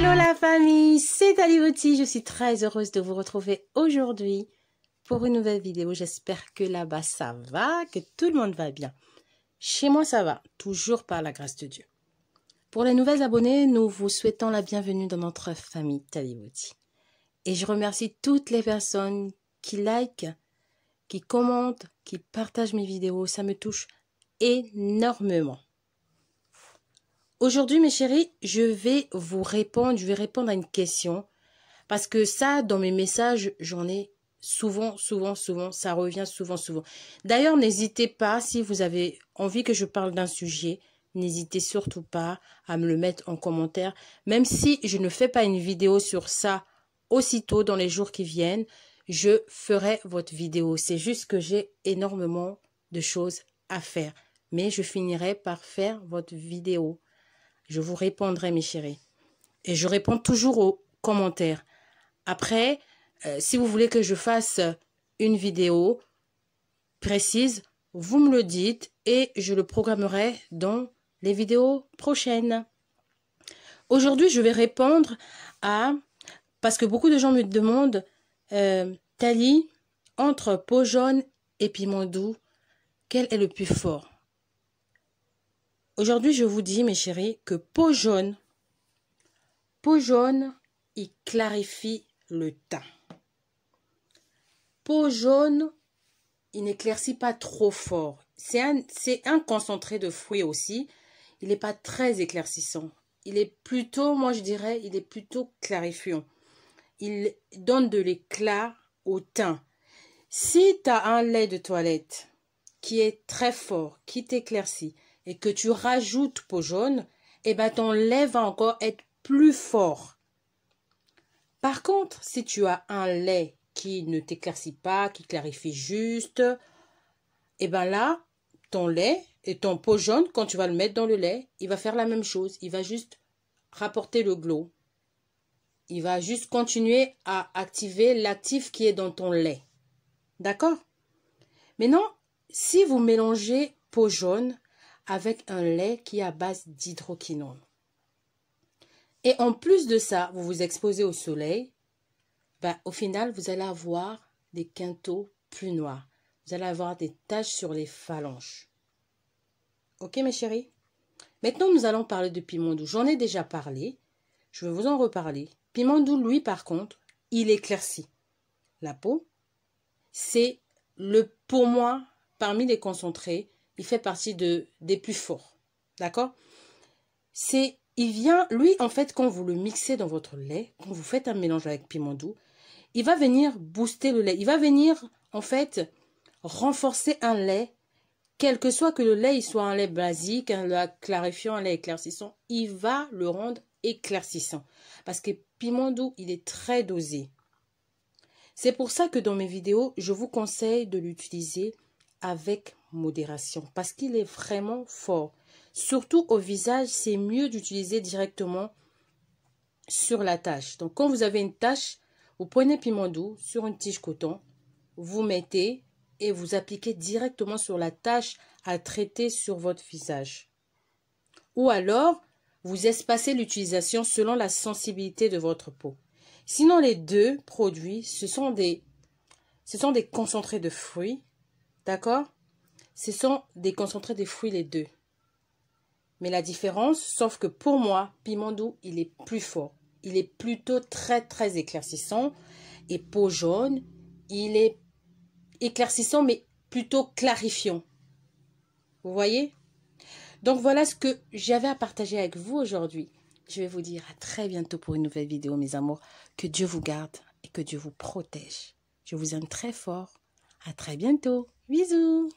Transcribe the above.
Hello la famille, c'est Taliboti. Je suis très heureuse de vous retrouver aujourd'hui pour une nouvelle vidéo. J'espère que là-bas ça va, que tout le monde va bien. Chez moi ça va, toujours par la grâce de Dieu. Pour les nouvelles abonnés, nous vous souhaitons la bienvenue dans notre famille Taliboti. Et je remercie toutes les personnes qui likent, qui commentent, qui partagent mes vidéos. Ça me touche énormément. Aujourd'hui, mes chéris, je vais répondre à une question. Parce que ça, dans mes messages, j'en ai souvent, ça revient souvent. D'ailleurs, n'hésitez pas, si vous avez envie que je parle d'un sujet, n'hésitez surtout pas à me le mettre en commentaire. Même si je ne fais pas une vidéo sur ça aussitôt dans les jours qui viennent, je ferai votre vidéo. C'est juste que j'ai énormément de choses à faire. Mais je finirai par faire votre vidéo. Je vous répondrai, mes chéris. Et je réponds toujours aux commentaires. Après, si vous voulez que je fasse une vidéo précise, vous me le dites et je le programmerai dans les vidéos prochaines. Aujourd'hui, je vais répondre à... Parce que beaucoup de gens me demandent, Tali, entre peau jaune et piment doux, quel est le plus fort? Aujourd'hui, je vous dis, mes chéris, que peau jaune, il clarifie le teint. Peau jaune, il n'éclaircit pas trop fort. C'est un concentré de fruits aussi. Il n'est pas très éclaircissant. Il est plutôt, moi je dirais, il est plutôt clarifiant. Il donne de l'éclat au teint. Si tu as un lait de toilette qui est très fort, qui t'éclaircit, et que tu rajoutes peau jaune, eh ben ton lait va encore être plus fort. Par contre, si tu as un lait qui ne t'éclaircit pas, qui clarifie juste, et ben là, ton lait et ton peau jaune, quand tu vas le mettre dans le lait, il va faire la même chose. Il va juste rapporter le glow. Il va juste continuer à activer l'actif qui est dans ton lait. D'accord? Maintenant, si vous mélangez peau jaune avec un lait qui est à base d'hydroquinone, et en plus de ça, vous vous exposez au soleil, ben, au final, vous allez avoir des quintaux plus noirs. Vous allez avoir des taches sur les phalanges. Ok, mes chéris? Maintenant, nous allons parler de piment doux. J'en ai déjà parlé. Je vais vous en reparler. Piment doux, lui, par contre, il éclaircit la peau. C'est pour moi, parmi les concentrés, il fait partie des plus forts. D'accord? Il vient, lui, en fait, quand vous le mixez dans votre lait, quand vous faites un mélange avec piment doux, il va venir booster le lait. Il va venir, en fait, renforcer un lait, quel que soit que le lait il soit un lait basique, un lait clarifiant, un lait éclaircissant, il va le rendre éclaircissant. Parce que piment doux, il est très dosé. C'est pour ça que dans mes vidéos, je vous conseille de l'utiliser avec modération. Parce qu'il est vraiment fort. Surtout au visage, c'est mieux d'utiliser directement sur la tache. Donc, quand vous avez une tache, vous prenez piment doux sur une tige coton, vous mettez et vous appliquez directement sur la tache à traiter sur votre visage. Ou alors, vous espacez l'utilisation selon la sensibilité de votre peau. Sinon, les deux produits, ce sont des concentrés de fruits. D'accord? Ce sont des concentrés de fruits les deux. Mais la différence, sauf que pour moi, piment doux, il est plus fort. Il est plutôt très éclaircissant. Et peau jaune, il est éclaircissant, mais plutôt clarifiant. Vous voyez? Donc voilà ce que j'avais à partager avec vous aujourd'hui. Je vais vous dire à très bientôt pour une nouvelle vidéo, mes amours. Que Dieu vous garde et que Dieu vous protège. Je vous aime très fort. À très bientôt. Bisous.